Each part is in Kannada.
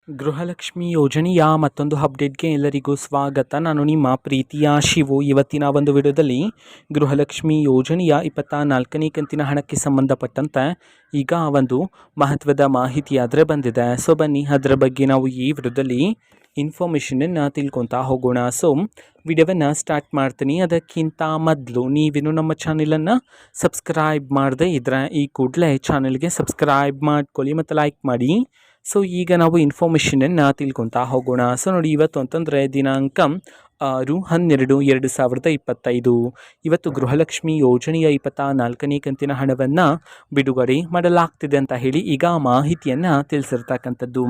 ಗೃಹಲಕ್ಷ್ಮಿ ಯೋಜನೆಯ ಮತ್ತೊಂದು ಅಪ್ಡೇಟ್ಗೆ ಎಲ್ಲರಿಗೂ ಸ್ವಾಗತ. ನಾನು ನಿಮ್ಮ ಪ್ರೀತಿಯ ಶಿವು. ಇವತ್ತಿನ ಒಂದು ವಿಡಿಯೋದಲ್ಲಿ ಗೃಹಲಕ್ಷ್ಮಿ ಯೋಜನೆಯ 24ನೇ ಕಂತಿನ ಹಣಕ್ಕೆ ಸಂಬಂಧಪಟ್ಟಂತೆ ಈಗ ಒಂದು ಮಹತ್ವದ ಮಾಹಿತಿ ಆದರೆ ಬಂದಿದೆ. ಸೊ ಬನ್ನಿ ಅದರ ಬಗ್ಗೆ ನಾವು ಈ ವಿಡಿಯೋದಲ್ಲಿ ಇನ್ಫಾರ್ಮೇಷನನ್ನು ತಿಳ್ಕೊತಾ ಹೋಗೋಣ. ಸೊ ವಿಡಿಯೋವನ್ನು ಸ್ಟಾರ್ಟ್ ಮಾಡ್ತೀನಿ. ಅದಕ್ಕಿಂತ ಮೊದಲು ನೀವೇನು ನಮ್ಮ ಚಾನಲನ್ನು ಸಬ್ಸ್ಕ್ರೈಬ್ ಮಾಡದೆ ಇದ್ರೆ ಈ ಕೂಡಲೇ ಚಾನಲ್ಗೆ ಸಬ್ಸ್ಕ್ರೈಬ್ ಮಾಡ್ಕೊಳ್ಳಿ ಮತ್ತು ಲೈಕ್ ಮಾಡಿ. ಸೊ ಈಗ ನಾವು ಇನ್ಫಾರ್ಮೇಷನನ್ನು ತಿಳ್ಕೊತಾ ಹೋಗೋಣ. ಸೊ ನೋಡಿ, ಇವತ್ತು ಅಂತಂದರೆ ದಿನಾಂಕ 6/12/2025 ಇವತ್ತು ಗೃಹಲಕ್ಷ್ಮಿ ಯೋಜನೆಯ 24ನೇ ಕಂತಿನ ಹಣವನ್ನು ಬಿಡುಗಡೆ ಮಾಡಲಾಗ್ತಿದೆ ಅಂತ ಹೇಳಿ ಈಗ ಮಾಹಿತಿಯನ್ನು ತಿಳಿಸಿರ್ತಕ್ಕಂಥದ್ದು.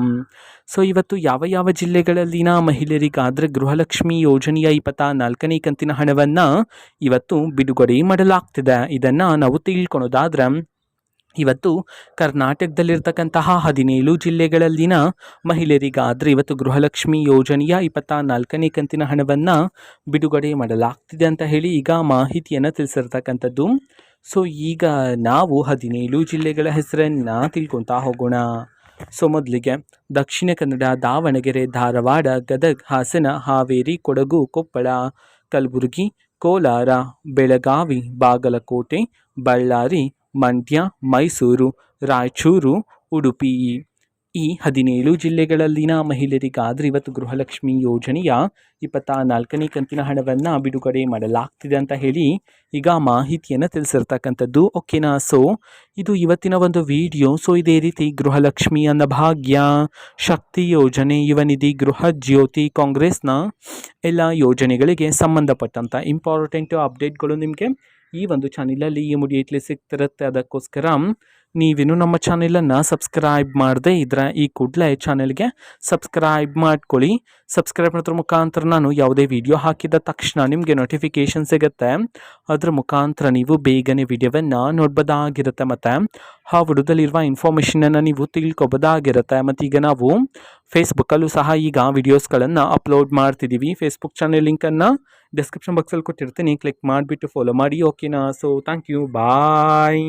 ಸೊ ಇವತ್ತು ಯಾವ ಯಾವ ಜಿಲ್ಲೆಗಳಲ್ಲಿನ ಮಹಿಳೆಯರಿಗಾದರೆ ಗೃಹಲಕ್ಷ್ಮಿ ಯೋಜನೆಯ 24ನೇ ಕಂತಿನ ಹಣವನ್ನು ಇವತ್ತು ಬಿಡುಗಡೆ ಮಾಡಲಾಗ್ತಿದೆ, ಇದನ್ನು ನಾವು ತಿಳ್ಕೊಳೋದಾದ್ರೆ ಇವತ್ತು ಕರ್ನಾಟಕದಲ್ಲಿರ್ತಕ್ಕಂತಹ 17 ಜಿಲ್ಲೆಗಳಲ್ಲಿನ ಮಹಿಳೆಯರಿಗಾದರೆ ಇವತ್ತು ಗೃಹಲಕ್ಷ್ಮಿ ಯೋಜನೆಯ 24ನೇ ಕಂತಿನ ಹಣವನ್ನು ಬಿಡುಗಡೆ ಮಾಡಲಾಗ್ತಿದೆ ಅಂತ ಹೇಳಿ ಈಗ ಮಾಹಿತಿಯನ್ನು ತಿಳಿಸಿರ್ತಕ್ಕಂಥದ್ದು. ಸೊ ಈಗ ನಾವು 17 ಜಿಲ್ಲೆಗಳ ಹೆಸರನ್ನು ತಿಳ್ಕೊತಾ ಹೋಗೋಣ. ಸೊ ಮೊದಲಿಗೆ ದಕ್ಷಿಣ ಕನ್ನಡ, ದಾವಣಗೆರೆ, ಧಾರವಾಡ, ಗದಗ, ಹಾಸನ, ಹಾವೇರಿ, ಕೊಡಗು, ಕೊಪ್ಪಳ, ಕಲಬುರಗಿ, ಕೋಲಾರ, ಬೆಳಗಾವಿ, ಬಾಗಲಕೋಟೆ, ಬಳ್ಳಾರಿ, ಮಂಡ್ಯ, ಮೈಸೂರು, ರಾಯಚೂರು, ಉಡುಪಿ. ಈ 17 ಜಿಲ್ಲೆಗಳಲ್ಲಿನ ಮಹಿಳೆಯರಿಗಾದರೆ ಇವತ್ತು ಗೃಹಲಕ್ಷ್ಮಿ ಯೋಜನೆಯ 24ನೇ ಕಂತಿನ ಹಣವನ್ನು ಬಿಡುಗಡೆ ಮಾಡಲಾಗ್ತಿದೆ ಅಂತ ಹೇಳಿ ಈಗ ಮಾಹಿತಿಯನ್ನು ತಿಳಿಸಿರ್ತಕ್ಕಂಥದ್ದು. ಓಕೆನಾ. ಸೊ ಇದು ಇವತ್ತಿನ ಒಂದು ವಿಡಿಯೋ. ಸೊ ಇದೇ ರೀತಿ ಗೃಹಲಕ್ಷ್ಮಿ, ಅನ್ನಭಾಗ್ಯ, ಶಕ್ತಿ ಯೋಜನೆ, ಯುವನಿಧಿ, ಗೃಹ ಜ್ಯೋತಿ, ಕಾಂಗ್ರೆಸ್ನ ಎಲ್ಲ ಯೋಜನೆಗಳಿಗೆ ಸಂಬಂಧಪಟ್ಟಂಥ ಇಂಪಾರ್ಟೆಂಟ್ ಅಪ್ಡೇಟ್ಗಳು ನಿಮಗೆ ಈ ಒಂದು ಚಾನಲಲ್ಲಿ ಇಮಿಡಿಯೇಟ್ಲಿ ಸಿಗ್ತಿರುತ್ತೆ. ಅದಕ್ಕೋಸ್ಕರ ನೀವೇನು ನಮ್ಮ ಚಾನಲನ್ನು ಸಬ್ಸ್ಕ್ರೈಬ್ ಮಾಡದೆ ಇದ್ರೆ ಈ ಕೂಡಲೇ ಚಾನಲ್ಗೆ ಸಬ್ಸ್ಕ್ರೈಬ್ ಮಾಡ್ಕೊಳ್ಳಿ. ಸಬ್ಸ್ಕ್ರೈಬ್ ಮಾಡೋದ್ರ ಮುಖಾಂತರ ನಾನು ಯಾವುದೇ ವಿಡಿಯೋ ಹಾಕಿದ ತಕ್ಷಣ ನಿಮಗೆ ನೋಟಿಫಿಕೇಷನ್ ಸಿಗುತ್ತೆ. ಅದರ ಮುಖಾಂತರ ನೀವು ಬೇಗನೆ ವಿಡಿಯೋವನ್ನು ನೋಡ್ಬೋದಾಗಿರುತ್ತೆ ಮತ್ತು ಆ ವಿಡಿಯೋದಲ್ಲಿರುವ ಇನ್ಫಾರ್ಮೇಷನನ್ನು ನೀವು ತಿಳ್ಕೊಬೋದಾಗಿರುತ್ತೆ. ಮತ್ತು ಈಗ ನಾವು ಫೇಸ್ಬುಕ್ಕಲ್ಲೂ ಸಹ ಈಗ ವಿಡಿಯೋಸ್ಗಳನ್ನು ಅಪ್ಲೋಡ್ ಮಾಡ್ತಿದ್ದೀವಿ. ಫೇಸ್ಬುಕ್ ಚಾನಲ್ ಲಿಂಕನ್ನು ಡಿಸ್ಕ್ರಿಪ್ಷನ್ ಬಾಕ್ಸಲ್ಲಿ ಕೊಟ್ಟಿರ್ತೀನಿ, ಕ್ಲಿಕ್ ಮಾಡಿಬಿಟ್ಟು ಫಾಲೋ ಮಾಡಿ. ಓಕೆನಾ. So thank you, bye.